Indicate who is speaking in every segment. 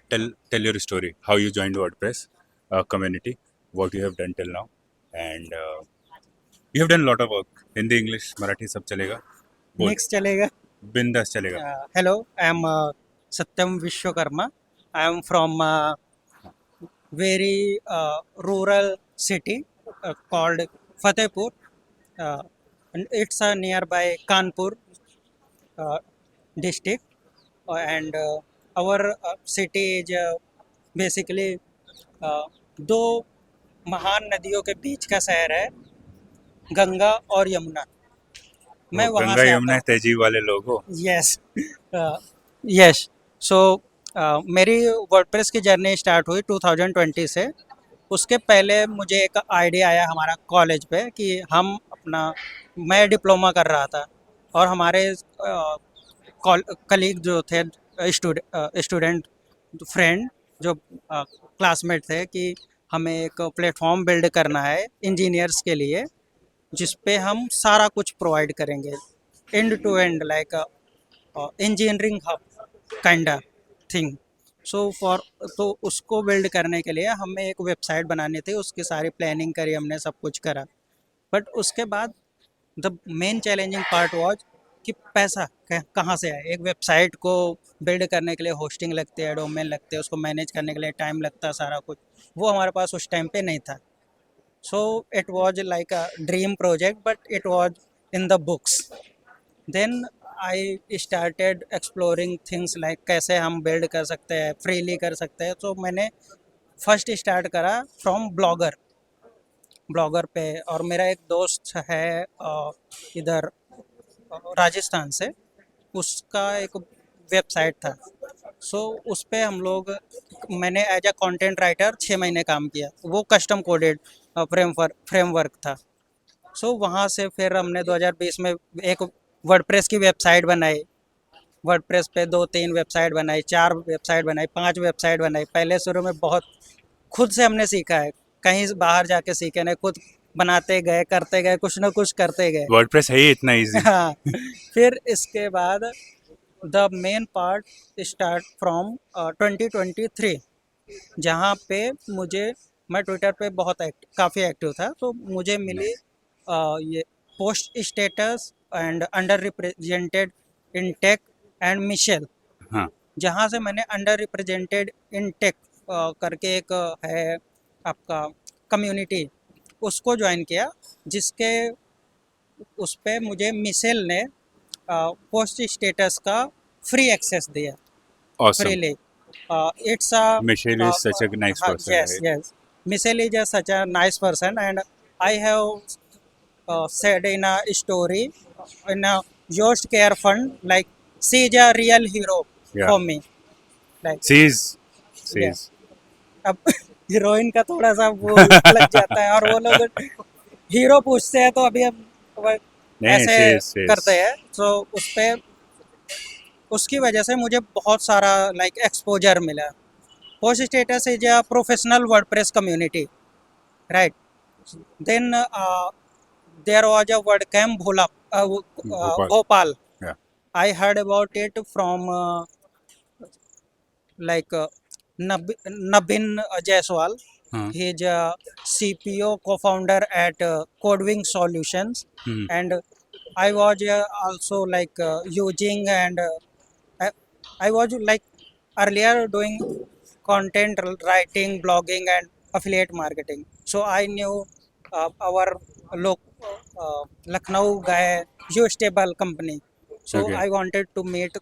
Speaker 1: tell your story, how you joined WordPress community, what you have done till now, and you have done a lot of work. Hindi, English, Marathi सब चलेगा. बोल.
Speaker 2: Mix चलेगा.
Speaker 1: बिंदास चलेगा.
Speaker 2: Hello, I am Satyam Vishwakarma. I am from very rural city called Fatehpur, and it's nearby Kanpur uh, district, and our city is basically uh, दो महान नदियों के बीच का शहर है, गंगा और यमुना. मैं
Speaker 1: वो
Speaker 2: वहाँ
Speaker 1: गंगा
Speaker 2: से आता
Speaker 1: यमुना
Speaker 2: हूँ.
Speaker 1: तहजीब वाले लोग हो.
Speaker 2: यस. यस. सो मेरी वर्डप्रेस की जर्नी स्टार्ट हुई 2020 से. उसके पहले मुझे एक आइडिया आया हमारा कॉलेज पे कि हम अपना, मैं डिप्लोमा कर रहा था और हमारे कलीग जो थे, स्टूडेंट फ्रेंड जो क्लासमेट थे, कि हमें एक प्लेटफॉर्म बिल्ड करना है इंजीनियर्स के लिए, जिस पे हम सारा कुछ प्रोवाइड करेंगे, end to end, like engineering hub kind thing. So for, तो उसको बिल्ड करने के लिए हमें एक वेबसाइट बनानी थी, उसकी सारी प्लानिंग करी हमने, सब कुछ करा. बट उसके बाद the main challenging part was कि पैसा कहाँ से आए. एक वेबसाइट को बिल्ड करने के लिए होस्टिंग लगती है, डोमेन लगते हैं, उसको मैनेज करने के लिए टाइम लगता है, सारा कुछ वो हमारे पास उस टाइम पे नहीं था. So it was like a dream project, but it was in the books. Then I started exploring things like कैसे हम बिल्ड कर सकते हैं, फ्रीली कर सकते हैं. तो मैंने फर्स्ट स्टार्ट करा फ्रॉम ब्लॉगर, ब्लॉगर पे. और मेरा एक दोस्त है इधर राजस्थान से, उसका एक वेबसाइट था. सो उस पे हम लोग, मैंने एज अ कंटेंट राइटर 6 महीने काम किया. वो कस्टम कोडेड फ्रेमवर्क था. सो वहाँ से फिर हमने 2020 में एक वर्डप्रेस की वेबसाइट बनाई. वर्डप्रेस पे 2-3 वेबसाइट बनाई, 4 वेबसाइट बनाई, 5 वेबसाइट बनाई. पहले शुरू में बहुत खुद से हमने सीखा है, कहीं बाहर जाके सीखे नहीं, खुद बनाते गए, करते गए, कुछ ना कुछ करते गए.
Speaker 1: वर्डप्रेस है ही इतना इजी.
Speaker 2: हाँ. फिर इसके बाद the main part start from 2023, जहाँ पे मुझे, मैं ट्विटर पे बहुत काफ़ी एक्टिव था, तो मुझे मिली ये post status and underrepresented in tech and Michelle.
Speaker 1: हाँ.
Speaker 2: जहाँ से मैंने अंडर रिप्रेजेंटेड इन टेक करके एक है आपका कम्युनिटी, उसको ज्वाइन किया, जिसके उस पे मुझे मिशेल ने पोस्ट स्टेटस का फ्री एक्सेस दिया,
Speaker 1: Awesome.
Speaker 2: Freely. It's a
Speaker 1: Michelle is such a nice person,
Speaker 2: yes,
Speaker 1: right?
Speaker 2: yes. Michelle is such a nice person, and I have said in a story in a Yoast Care Fund, like she is a real hero
Speaker 1: Yeah.
Speaker 2: for me. Like, yeah.
Speaker 1: She's
Speaker 2: अब heroine का थोड़ा सा वो लग जाता है, और वो लोग हीरो पूछते हैं, तो अभी हम
Speaker 1: नहीं,
Speaker 2: ऐसे
Speaker 1: she's
Speaker 2: करते हैं. तो उस पे, उसकी वजह से मुझे बहुत सारा लाइक एक्सपोजर मिला. Post status is a professional WordPress community, right? Then there was a WordCamp
Speaker 1: Bhopal.
Speaker 2: Bhopal.
Speaker 1: Yeah.
Speaker 2: I heard about it from like Nabin Jaiswal.
Speaker 1: हाँ.
Speaker 2: He is a CPO co-founder at Codewing Solutions,
Speaker 1: Hmm.
Speaker 2: and I was also like using, and I, I was like earlier doing content writing, blogging, and affiliate marketing. So I knew our Lucknow guy, Stable company. So
Speaker 1: Okay.
Speaker 2: I wanted to meet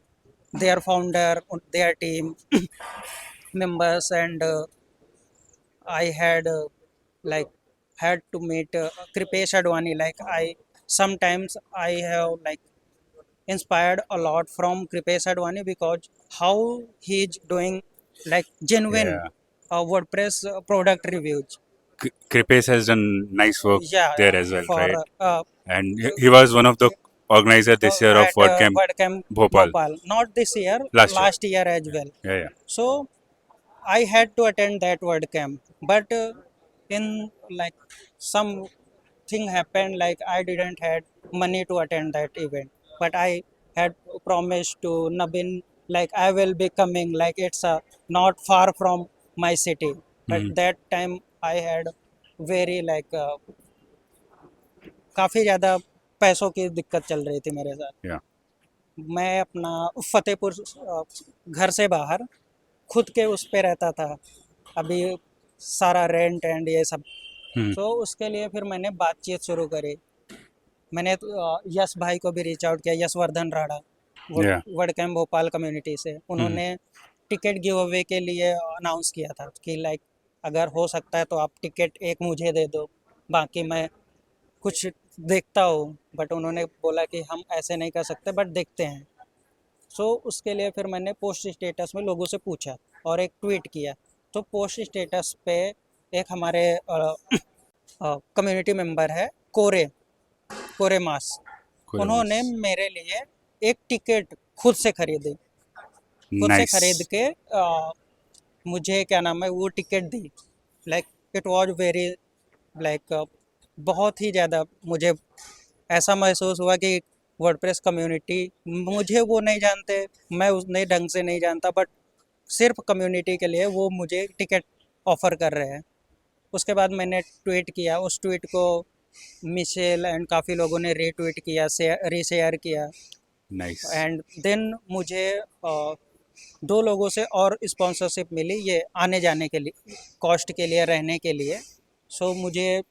Speaker 2: their founder, their team members, and I had like had to meet Kripesh Advani. Like, I sometimes I have like inspired a lot from Kripesh Advani, because how he's doing like genuine
Speaker 1: Yeah.
Speaker 2: WordPress product reviews.
Speaker 1: Kripesh has done nice work
Speaker 2: Yeah,
Speaker 1: there as well,
Speaker 2: for
Speaker 1: right? And he was one of the organizer this year of
Speaker 2: at
Speaker 1: WordCamp
Speaker 2: WordCamp
Speaker 1: Bhopal
Speaker 2: Bhopal. Not this year,
Speaker 1: last year.
Speaker 2: last year as well.
Speaker 1: Yeah, yeah.
Speaker 2: So I had to attend that WordCamp, but in like something happened, like I didn't had money to attend that event, but I had promised to Nabin like I will be coming, like it's not far from my city. But
Speaker 1: Mhm.
Speaker 2: that time I had very like काफ़ी ज़्यादा पैसों की दिक्कत चल रही थी मेरे साथ।
Speaker 1: Yeah.
Speaker 2: मैं अपना फतेहपुर घर से बाहर खुद के उस पे रहता था, अभी सारा रेंट एंड ये सब।
Speaker 1: Hmm.
Speaker 2: तो उसके लिए फिर मैंने बातचीत शुरू करी। मैंने यश भाई को भी रीच आउट किया, यशवर्धन राणा, वो
Speaker 1: Yeah.
Speaker 2: Word camp Bhopal community से।
Speaker 1: Hmm.
Speaker 2: उन्होंने टिकट गिव अवे के लिए अनाउंस किया था कि लाइक अगर हो सकता है तो आप टिकट एक मुझे दे दो, बाकी मैं कुछ देखता हूँ। बट उन्होंने बोला कि हम ऐसे नहीं कर सकते, बट देखते हैं। सो उसके लिए फिर मैंने पोस्ट स्टेटस में लोगों से पूछा और एक ट्वीट किया। तो पोस्ट स्टेटस पे एक हमारे कम्युनिटी मेंबर है, कोरे कोरे मास, उन्होंने
Speaker 1: Kurumas.
Speaker 2: मेरे लिए एक टिकट खुद से खरीद
Speaker 1: Nice.
Speaker 2: के मुझे क्या नाम है वो ticket the. Like it was very like बहुत ही ज़्यादा मुझे ऐसा महसूस हुआ कि वर्डप्रेस कम्युनिटी, मुझे वो नहीं जानते, मैं उतने ढंग से नहीं जानता, बट सिर्फ कम्युनिटी के लिए वो मुझे टिकट ऑफ़र कर रहे हैं। उसके बाद मैंने ट्वीट किया, उस ट्वीट को मिशेल एंड काफ़ी लोगों ने रीट्वीट किया, रीशेयर किया।
Speaker 1: Nice.
Speaker 2: एंड देन मुझे दो लोगों से और स्पॉन्सरशिप मिली, ये आने जाने के लिए, कॉस्ट के लिए, रहने के लिए। सो मुझे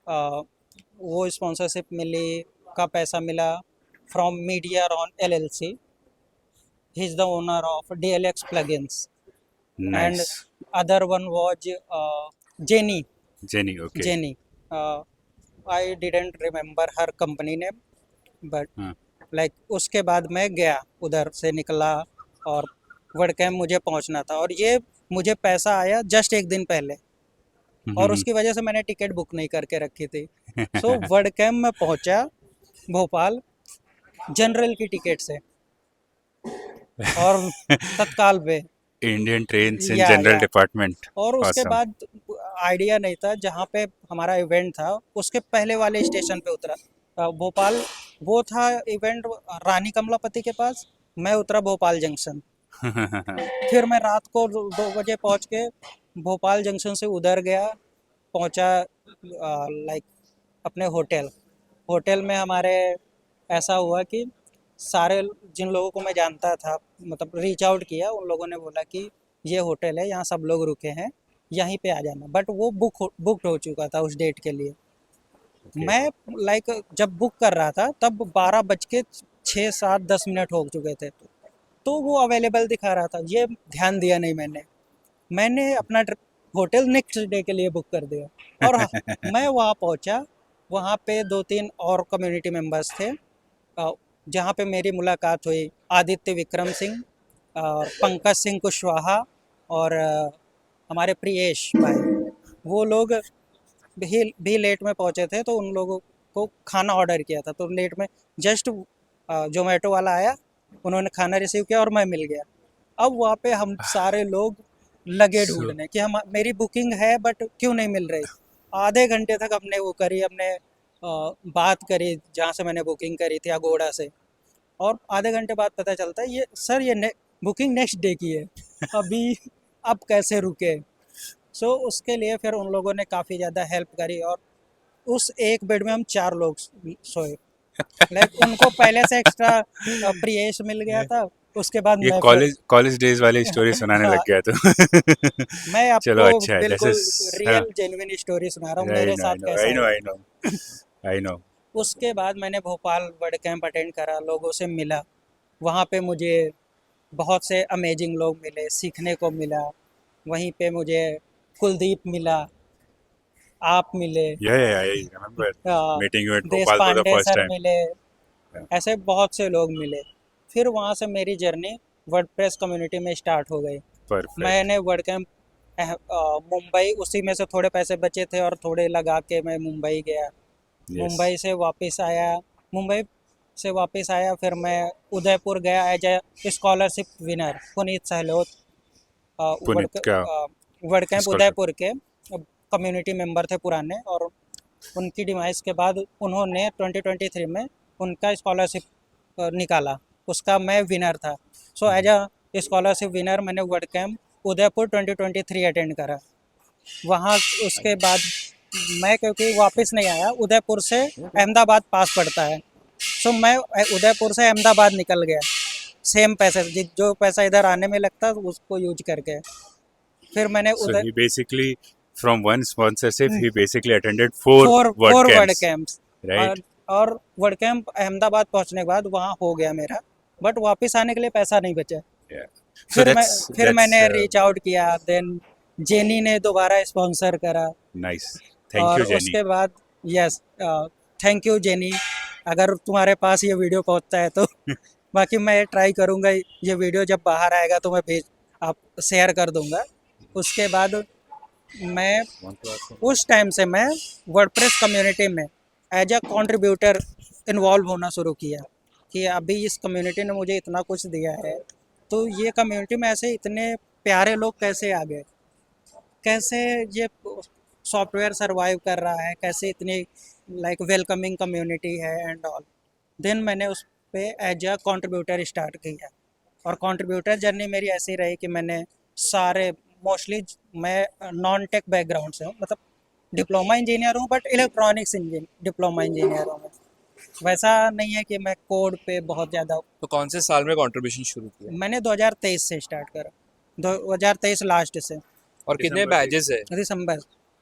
Speaker 2: वो स्पॉन्सरशिप मिली, का पैसा मिला from media Ron LLC। He is the owner of DLX plugins and
Speaker 1: Nice.
Speaker 2: other one was Jenny.
Speaker 1: Jenny. Okay.
Speaker 2: Jenny. I didn't remember her company name, but
Speaker 1: Huh.
Speaker 2: Like उसके बाद मैं गया, उधर से निकला और वर्ड कैंप मुझे पहुंचना था, और ये मुझे पैसा आया जस्ट एक दिन पहले, और
Speaker 1: Mhm.
Speaker 2: उसकी वजह से मैंने टिकट बुक नहीं करके रखी थी। सो वर्ड कैंप में पहुंचा भोपाल जनरल की टिकट से और तत्काल पे।
Speaker 1: Indian Trains in
Speaker 2: या
Speaker 1: General Department.
Speaker 2: और उसके
Speaker 1: Awesome.
Speaker 2: बाद आइडिया नहीं था, जहाँ पे हमारा इवेंट था उसके पहले वाले स्टेशन पे उतरा। भोपाल वो था इवेंट रानी कमलापति के पास, मैं उतरा भोपाल जंक्शन। फिर मैं रात को 2 बजे पहुँच के भोपाल जंक्शन से उधर गया, पहुँचा लाइक अपने होटल। होटल में हमारे ऐसा हुआ कि सारे जिन लोगों को मैं जानता था, मतलब रीच आउट किया, उन लोगों ने बोला कि ये होटल है, यहाँ सब लोग रुके हैं, यहीं पे आ जाना। बट वो बुकड हो चुका था उस डेट के लिए।
Speaker 1: Okay.
Speaker 2: मैं लाइक जब बुक कर रहा था तब 12 बज के 6 7 10 मिनट हो चुके थे, तो वो अवेलेबल दिखा रहा था। ये ध्यान दिया नहीं मैंने। मैंने अपना होटल नेक्स्ट डे के लिए बुक कर दिया, और मैं वहाँ पहुँचा। वहाँ पे 2 3 और कम्युनिटी मेंबर्स थे, जहाँ पे मेरी मुलाकात हुई आदित्य विक्रम सिंह और पंकज सिंह कुशवाहा और हमारे प्रियेश भाई। वो लोग भी लेट में पहुँचे थे, तो उन लोगों को खाना ऑर्डर किया था, तो लेट में जस्ट जोमेटो वाला आया, उन्होंने खाना रिसीव किया और मैं मिल गया। अब वहाँ पे हम सारे लोग लगे
Speaker 1: So,
Speaker 2: ढूंढने कि हम, मेरी बुकिंग है बट क्यों नहीं मिल रही। आधे घंटे तक हमने वो करी, हमने बात करी जहाँ से मैंने बुकिंग करी थी अगोड़ा से, और आधे घंटे बाद पता चलता है ये सर ये बुकिंग नेक्स्ट डे की है, अभी अब कैसे रुके। सो उसके लिए फिर उन लोगों ने काफ़ी ज़्यादा हेल्प करी, और उस एक बेड में हम 4 लोग सोए। लाइक उनको पहले से एक्स्ट्रा प्रियेश मिल गया था, उसके बाद
Speaker 1: ये
Speaker 2: मैं फिर
Speaker 1: कॉलेज डेज वाली स्टोरी सुनाने
Speaker 2: हाँ,
Speaker 1: लग गया तो
Speaker 2: मैं
Speaker 1: चलो
Speaker 2: आपको
Speaker 1: अच्छा है जैसे
Speaker 2: बिल्कुल रियल जेन्युइन स्टोरी सुना रहा हूँ
Speaker 1: आई
Speaker 2: मेरे
Speaker 1: नो
Speaker 2: साथ
Speaker 1: आई नो
Speaker 2: कैसा
Speaker 1: आई नो
Speaker 2: हुआ।
Speaker 1: आई नो आई नो
Speaker 2: उसके बाद मैंने भोपाल वर्ड कैंप अटेंड करा, लोगों से मिला। वहाँ पे मुझे बहुत से अमेजिंग लोग मिले, सीखने को मिला। वहीं पे मुझे कुलदीप मिला, आप मिले,
Speaker 1: या I remember meeting you at
Speaker 2: देश
Speaker 1: Bhopal for the
Speaker 2: Pandey
Speaker 1: first
Speaker 2: sir
Speaker 1: time
Speaker 2: मिले, ऐसे बहुत से लोग मिले। फिर वहाँ से मेरी जर्नी वर्डप्रेस कम्युनिटी में स्टार्ट हो गई।
Speaker 1: परफेक्ट
Speaker 2: मैंने वर्ड कैंप मुंबई, उसी में से थोड़े पैसे बचे थे और थोड़े लगा के मैं मुंबई गया।
Speaker 1: यस
Speaker 2: मुंबई से वापस आया, मुंबई से वापस आया, फिर मैं उदयपुर गया as a scholarship winner, Puneet Sahlot.
Speaker 1: Puneet क्या
Speaker 2: वर्ड कैंप
Speaker 1: स्कॉलरशिप
Speaker 2: उदयपुर के कम्युनिटी मेंबर थे पुराने, और उनकी डिमाइस के बाद उन्होंने 2023 में उनका स्कॉलरशिप निकाला, उसका मैं विनर था। So as a scholarship winner मैंने वर्ड कैंप उदयपुर 2023 अटेंड करा। वहाँ उसके बाद मैं क्योंकि वापस नहीं आया, उदयपुर से अहमदाबाद पास पड़ता है, सो मैं उदयपुर से अहमदाबाद निकल गया सेम पैसे जो पैसा इधर आने में लगता उसको यूज करके। फिर मैंने
Speaker 1: So
Speaker 2: उधर
Speaker 1: he basically, from one sponsorship, he basically attended four
Speaker 2: four
Speaker 1: word
Speaker 2: word
Speaker 1: camps,
Speaker 2: camps
Speaker 1: right?
Speaker 2: और वर्ड कैंप अहमदाबाद पहुंचने के बाद वहाँ हो गया मेरा, बट वापस आने के लिए पैसा नहीं बचा।
Speaker 1: Yeah. So
Speaker 2: फिर मैंने
Speaker 1: that's
Speaker 2: रीच आउट किया, देन जेनी ने दोबारा स्पॉन्सर करा।
Speaker 1: nice. Thank
Speaker 2: और
Speaker 1: you, Jenny.
Speaker 2: उसके बाद यस, थैंक यू जेनी, अगर तुम्हारे पास ये वीडियो पहुंचता है तो बाकी मैं ट्राई करूंगा, ये वीडियो जब बाहर आएगा तो मैं भेज आप शेयर कर दूंगा। उसके बाद मैं उस टाइम से मैं वर्डप्रेस कम्युनिटी में एज अ कंट्रीब्यूटर इन्वॉल्व होना शुरू किया कि अभी इस कम्युनिटी ने मुझे इतना कुछ दिया है, तो ये कम्युनिटी में ऐसे इतने प्यारे लोग कैसे आ गए, कैसे ये सॉफ्टवेयर सरवाइव कर रहा है, कैसे इतनी लाइक वेलकमिंग कम्युनिटी है एंड ऑल। देन मैंने उस पे एज अ कंट्रीब्यूटर स्टार्ट किया, और कंट्रीब्यूटर जर्नी मेरी ऐसी रही कि मैंने सारे मोस्टली, मैं नॉन टेक बैकग्राउंड से हूँ, मतलब डिप्लोमा इंजीनियर हूँ बट इलेक्ट्रॉनिक्स डिप्लोमा इंजीनियर हूँ मैं। वैसा नहीं है कि मैं कोड पे बहुत ज़्यादा।
Speaker 3: तो कौन से साल में कंट्रीब्यूशन शुरू किया
Speaker 2: मैंने 2023 से स्टार्ट करा, 2023 लास्ट से,
Speaker 3: और कितने बैजेस है
Speaker 2: दिसंबर।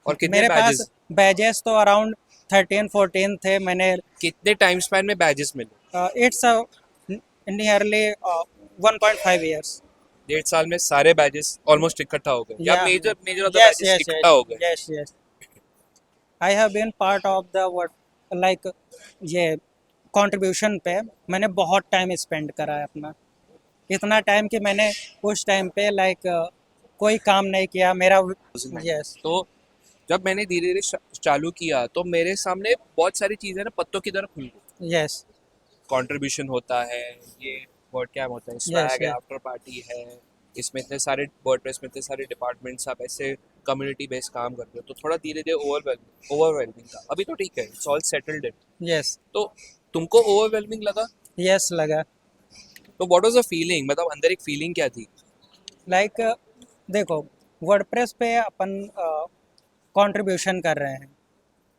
Speaker 3: और कितने
Speaker 2: मेरे पास
Speaker 3: बैजेस
Speaker 2: बैजेस तो अराउंड 13-14 थे। मैंने
Speaker 3: कितने टाइम स्पैन में बैजेस मिले
Speaker 2: इट्स नियरली 1.5 ईयर्स।
Speaker 3: 1.5 साल में सारे बैजेस ऑलमोस्ट इकट्ठा हो गए या major major of the
Speaker 2: yes
Speaker 3: badges
Speaker 2: yes
Speaker 3: इकट्ठा हो गए
Speaker 2: yes yes I have been part of the what like ये कंट्रीब्यूशन पे मैंने बहुत टाइम स्पेंड करा है अपना, इतना टाइम कि मैंने उस टाइम पे लाइक कोई काम नहीं किया मेरा। यस
Speaker 3: तो जब मैंने धीरे धीरे चालू किया तो मेरे सामने बहुत सारी चीजें ना पत्तों की तरह खुल गई।
Speaker 2: यस
Speaker 3: कंट्रीब्यूशन होता है, ये वर्ड कैम्प होता है, स्वैग है,
Speaker 2: yes.
Speaker 3: आफ्टर पार्टी है, इसमें इतने सारे वर्डप्रेस में इतने सारे डिपार्टमेंट्स, आप ऐसे कम्युनिटी बेस्ड काम करते हो तो थोड़ा धीरे धीरे ओवरवेलमिंग था। अभी तो ठीक है, इट्स ऑल सेटल्ड।
Speaker 2: यस
Speaker 3: तो तुमको ओवरवेलमिंग लगा
Speaker 2: यस लगा।
Speaker 3: तो व्हाट वाज द फीलिंग, मतलब अंदर एक फीलिंग क्या थी?
Speaker 2: लाइक देखो, वर्डप्रेस पे अपन कंट्रीब्यूशन कर रहे हैं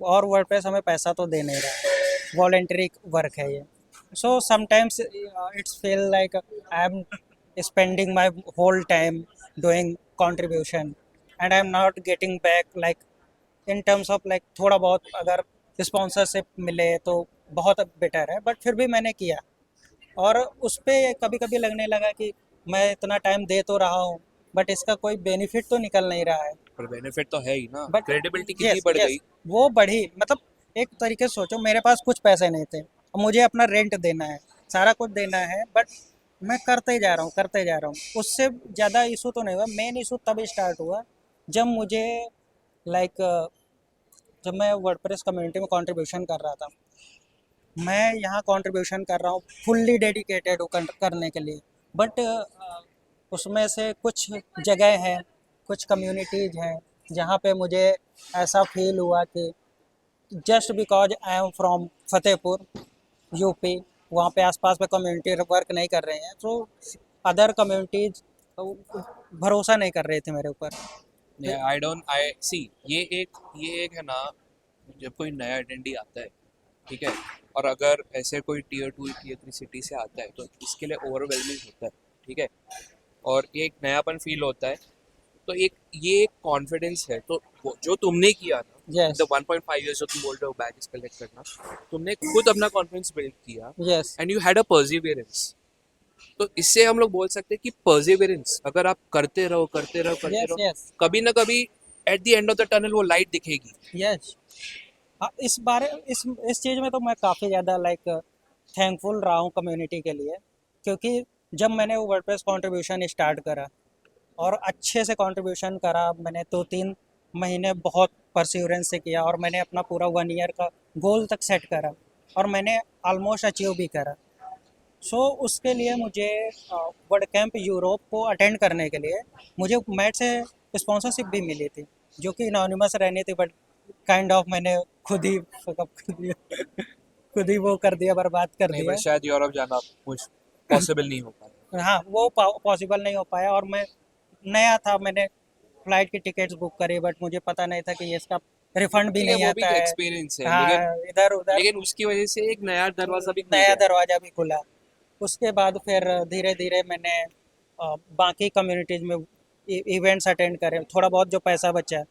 Speaker 2: और वर्डप्रेस हमें पैसा तो दे नहीं रहा है, वॉलेंटरी वर्क है ये। So sometimes it's feel like I am spending my whole time doing contribution and I am not getting back like in terms of like थोड़ा बहुत अगर स्पॉन्सरशिप मिले तो बहुत बेटर है, बट फिर भी मैंने किया। और उस पर कभी कभी लगने लगा कि मैं इतना टाइम दे तो रहा हूँ बट इसका कोई बेनिफिट तो निकल नहीं रहा है।
Speaker 3: पर बेनिफिट तो है ही ना,
Speaker 2: बट
Speaker 3: क्रेडिबिलिटी कितनी बढ़ गई।
Speaker 2: वो बढ़ी, मतलब एक तरीके से सोचो, मेरे पास कुछ पैसे नहीं थे, अब मुझे अपना रेंट देना है, सारा कुछ देना है, बट मैं करते जा रहा हूँ करते जा रहा हूँ। उससे ज़्यादा इशू तो नहीं हुआ, मेन इशू तब स्टार्ट हुआ जब मुझे लाइक जब मैं वर्डप्रेस कम्युनिटी में कंट्रीब्यूशन कर रहा था। मैं यहाँ कंट्रीब्यूशन कर रहा हूँ फुल्ली डेडिकेटेड हूँ करने के लिए, बट उसमें से कुछ जगह हैं, कुछ कम्युनिटीज़ हैं जहाँ पे मुझे ऐसा फील हुआ कि just because I am from Fatehpur UP, वहाँ पे आसपास में कम्युनिटी वर्क नहीं कर रहे हैं, तो अदर कम्युनिटीज भरोसा नहीं कर रहे थे मेरे ऊपर।
Speaker 3: आई सी ये एक है ना, जब कोई नया अटेंडी आता है, ठीक है, और अगर ऐसे कोई टीयर 2 टीयर 3 सिटी से आता है तो इसके लिए ओवरवेलमिंग होता है, ठीक है, और एक नयापन फील होता है। तो ये एक कॉन्फिडेंस है, तो जो तुमने किया ना,
Speaker 2: Yes.
Speaker 3: द 1.5 years जो तुम बोल रहे हो बैजेस कलेक्ट करना, तुमने खुद अपना कॉन्फिडेंस बिल्ड किया
Speaker 2: yes
Speaker 3: and you had a Perseverance. तो इससे हम लोग बोल सकते हैं कि परसिवियरेंस अगर आप करते रहो
Speaker 2: यस यस
Speaker 3: कभी ना कभी at the end of the tunnel वो लाइट दिखेगी।
Speaker 2: यस। हाँ, इस चीज़ में तो मैं काफ़ी ज़्यादा लाइक थैंकफुल रहा हूँ कम्युनिटी के लिए, क्योंकि जब मैंने वो वर्डप्रेस कंट्रीब्यूशन स्टार्ट करा और अच्छे से कंट्रीब्यूशन करा, मैंने 2-3 महीने बहुत परसिवरेंस से किया और मैंने अपना पूरा 1 ईयर का गोल तक सेट करा और मैंने ऑलमोस्ट अचीव भी करा। सो उसके लिए मुझे वर्ड कैंप यूरोप को अटेंड करने के लिए मुझे मैट से स्पॉन्सरशिप भी मिली थी, जो कि इनोनिमस रहनी थी, बट काइंड ऑफ मैंने खुद ही fuck up कर दिया खुद ही वो कर दिया, बर्बाद कर
Speaker 3: नहीं,
Speaker 2: दिया।
Speaker 3: पर शायद यूरोप जाना कुछ पॉसिबल नहीं हो पाया।
Speaker 2: हाँ वो पॉसिबल नहीं हो पाया, और मैं नया था, मैंने फ्लाइट की टिकट्स बुक करी, बट मुझे पता नहीं था कि ये इसका रिफंड भी
Speaker 3: ठीक है,
Speaker 2: नहीं
Speaker 3: वो भी
Speaker 2: आता है।
Speaker 3: एक्सपीरियंस है, लेकिन
Speaker 2: हाँ, इधर उधर
Speaker 3: लेकिन उसकी वजह से एक नया दरवाजा भी खुल
Speaker 2: नया
Speaker 3: गया।
Speaker 2: दरवाज़ा भी खुला। उसके बाद फिर धीरे धीरे मैंने बाकी कम्युनिटीज़ में इवेंट्स अटेंड करे, थोड़ा बहुत जो पैसा बचा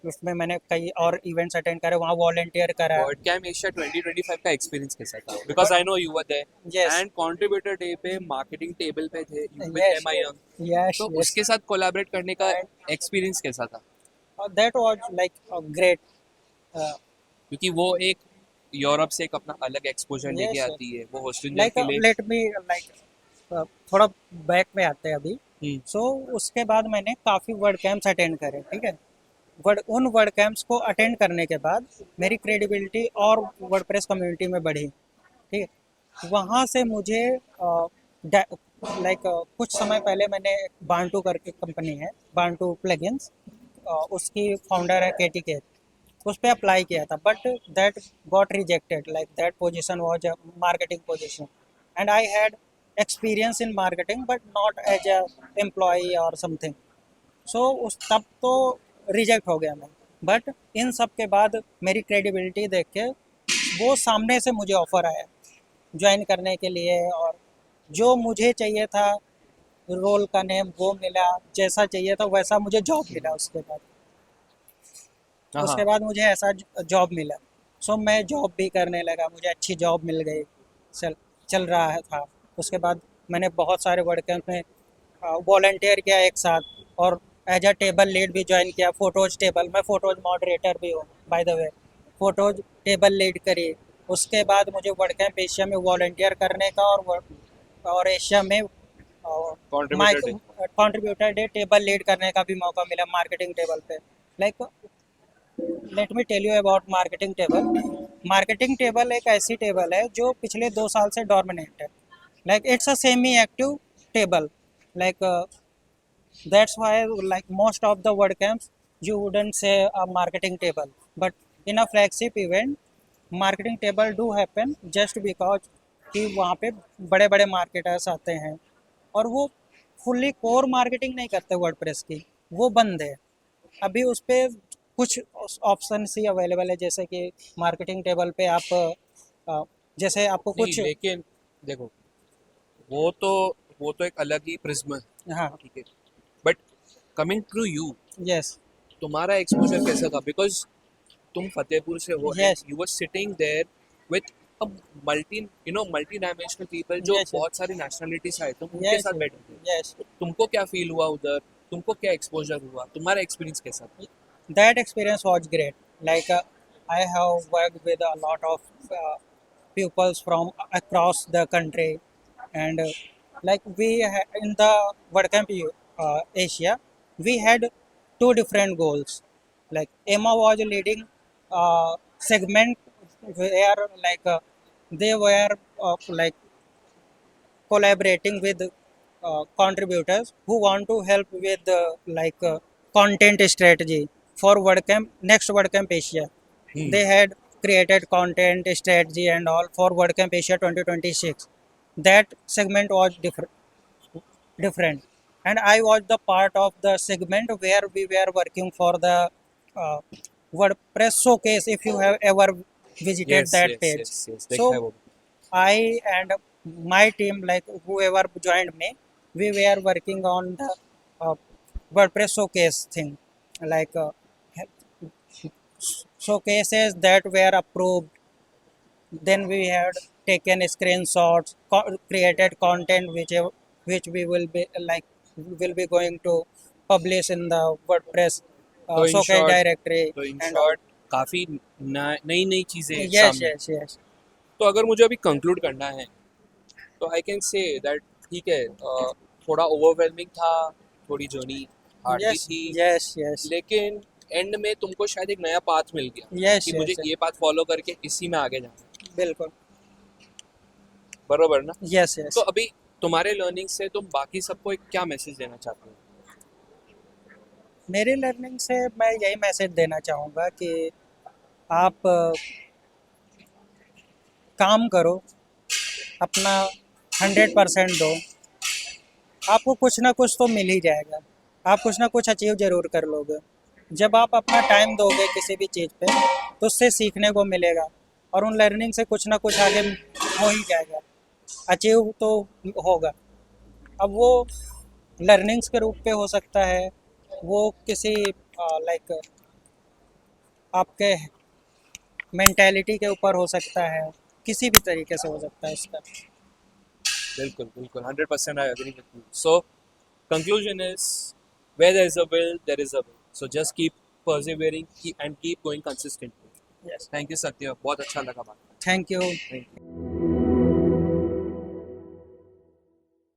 Speaker 2: उसमें मैंने कई और इवेंट्स अटेंड करे, वहाँ वॉलेंटियर करा।
Speaker 3: वर्ड कैम एशिया 2025 का एक्सपीरियंस कैसा था? Because I know you were there
Speaker 2: yes,
Speaker 3: and contributor day पे मार्केटिंग टेबल पे थे you with
Speaker 2: yes,
Speaker 3: am I young,
Speaker 2: yes,
Speaker 3: तो
Speaker 2: यस,
Speaker 3: उसके साथ कोलैबोरेट करने का
Speaker 2: एंड
Speaker 3: एक्सपीरियंस कैसा था?
Speaker 2: That was like great.
Speaker 3: क्योंकि वो एक यूरोप से एक अपना अलग एक्सपोजर लेके
Speaker 2: यस,
Speaker 3: आती है, वो ऑस्ट्रेलियर
Speaker 2: लाइक
Speaker 3: के लिए।
Speaker 2: लेट मी लाइक थोड़ा बैक में आते हैं अभी।
Speaker 3: हम्म,
Speaker 2: सो उसके बाद मैंने काफ़ी वर्ड कैंप्स अटेंड करे, ठीक है। उन वर्ड कैंप्स को अटेंड करने के बाद मेरी क्रेडिबिलिटी और वर्डप्रेस कम्युनिटी में बढ़ी, ठीक है। वहाँ से मुझे लाइक कुछ समय पहले मैंने बांटू करके कंपनी है, बांटू प्लगइन्स, उसकी फाउंडर है केटी के, उस पर अप्लाई किया था, but that got rejected, like that position was a marketing position, and I had experience in marketing but not as a employee और समथिंग। सो उस तब तो रिजेक्ट हो गया मैं। बट इन सब के बाद मेरी क्रेडिबिलिटी देख के वो सामने से मुझे ऑफ़र आया ज्वाइन करने के लिए, और जो मुझे चाहिए था, रोल का नेम वो मिला, जैसा चाहिए था वैसा मुझे जॉब मिला।
Speaker 3: हाँ हाँ।
Speaker 2: उसके बाद मुझे ऐसा जॉब मिला। सो मैं जॉब भी करने लगा, मुझे अच्छी जॉब मिल गई, चल चल रहा था। उसके बाद मैंने बहुत सारे वर्ड कैंप में वॉलंटियर किया एक साथ, और एज अ टेबल लीड भी ज्वाइन किया, फोटोज टेबल, मैं फोटोज मॉडरेटर भी हूँ by the way. Photos table lead करी। उसके बाद मुझे वर्ड कैंप एशिया में वॉलंटियर करने का, और एशिया में माइक
Speaker 3: contributor day.
Speaker 2: Contributor day table lead करने का भी मौका मिला मार्केटिंग टेबल पे। Like let me tell you about marketing table. Marketing table एक ऐसी टेबल है जो पिछले 2 साल से डोमिनेट है, like it's a semi active table, like that's why like most of the word camps you wouldn't say a marketing table, but in a flagship event marketing table do happen just because कि वहाँ पे बड़े बड़े marketers आते हैं, और वो fully core marketing नहीं करते वर्डप्रेस की, वो बंद है अभी। उस पे कुछ ऑप्शन ही अवेलेबल है, जैसे कि मार्केटिंग टेबल पे आप जैसे आपको
Speaker 3: नहीं,
Speaker 2: कुछ।
Speaker 3: लेकिन देखो, वो तो वो तो एक अलग ही प्रिज्म है,
Speaker 2: हाँ।
Speaker 3: ठीक है। But coming to you,
Speaker 2: yes,
Speaker 3: तुम्हारा एक्सपोजर कैसा था? बिकॉज तुम फतेहपुर से हो and
Speaker 2: yes,
Speaker 3: you were sitting there with a multi dimensional people, जो
Speaker 2: यस,
Speaker 3: बहुत सारी नेशनलिटी से आए, तुम उनके
Speaker 2: यस,
Speaker 3: साथ बैठे थे।
Speaker 2: यस।
Speaker 3: तो तुमको क्या फील हुआ उधर? तुमको क्या एक्सपोजर हुआ? तुम्हारा एक्सपीरियंस कैसा था?
Speaker 2: That experience was great. Like I have worked with a lot of pupils from across the country, and like in the WordCamp Asia, we had two different goals. Like Emma was leading segment where like they were like collaborating with contributors who want to help with content strategy for WordCamp, next WordCamp Asia.
Speaker 3: Hmm,
Speaker 2: They had created content strategy and all for WordCamp Asia 2026. That segment was different, and I was the part of the segment where we were working for the uh, WordPress showcase. If you have ever visited
Speaker 3: yes
Speaker 2: that
Speaker 3: yes
Speaker 2: page,
Speaker 3: yes yes, देखा है
Speaker 2: so
Speaker 3: वो।
Speaker 2: I and my team, like whoever joined me, we were working on the uh, WordPress showcase thing, like showcases that were approved. Then we had taken screenshots, created content which we will be like will be going to publish in the WordPress
Speaker 3: तो इन
Speaker 2: showcase
Speaker 3: short
Speaker 2: directory
Speaker 3: तो इन
Speaker 2: and all.
Speaker 3: Short काफी नई नई चीजें
Speaker 2: Yes,
Speaker 3: सामने।
Speaker 2: yes, yes,
Speaker 3: तो अगर मुझे अभी कंक्लूड करना है, तो आई कैन से दैट ठीक है, थोड़ा ओवरवेलमिंग था, थोड़ी जर्नी हार्ड भी
Speaker 2: yes,
Speaker 3: थी,
Speaker 2: yes, yes,
Speaker 3: लेकिन एंड में तुमको शायद एक नया पाथ मिल गया
Speaker 2: yes,
Speaker 3: कि मुझे
Speaker 2: yes,
Speaker 3: ये पाथ फॉलो करके इसी में आगे जाना है।
Speaker 2: बिल्कुल।
Speaker 3: बरोबर ना?
Speaker 2: Yes,
Speaker 3: तो
Speaker 2: yes.
Speaker 3: अभी तुम्हारे लर्निंग से तुम बाकी सबको एक क्या मैसेज देना चाहते हो?
Speaker 2: मेरी लर्निंग से मैं यही मैसेज देना चाहूँगा कि आप काम करो, अपना 100% दो, आपको कुछ ना कुछ तो मिल ही जाएगा, आप कुछ ना कुछ अचीव जरूर कर लोगे। जब आप अपना टाइम दोगे किसी भी चीज़ पे तो उससे सीखने को मिलेगा और उन लर्निंग से कुछ ना कुछ आगे हो ही जाएगा, अचीव तो होगा। अब वो लर्निंग्स के रूप पे हो सकता है, वो किसी लाइक आपके मेंटेलिटी के ऊपर हो सकता है, किसी भी तरीके से हो सकता है उसका।
Speaker 3: बिल्कुल बिल्कुल 100% I agree with you. So conclusion is where there is a will there is a way. So just keep persevering and keep going consistently.
Speaker 2: Yes,
Speaker 3: Thank you Satya, बहुत अच्छा लगा बात.
Speaker 2: Thank you.
Speaker 3: Thank you.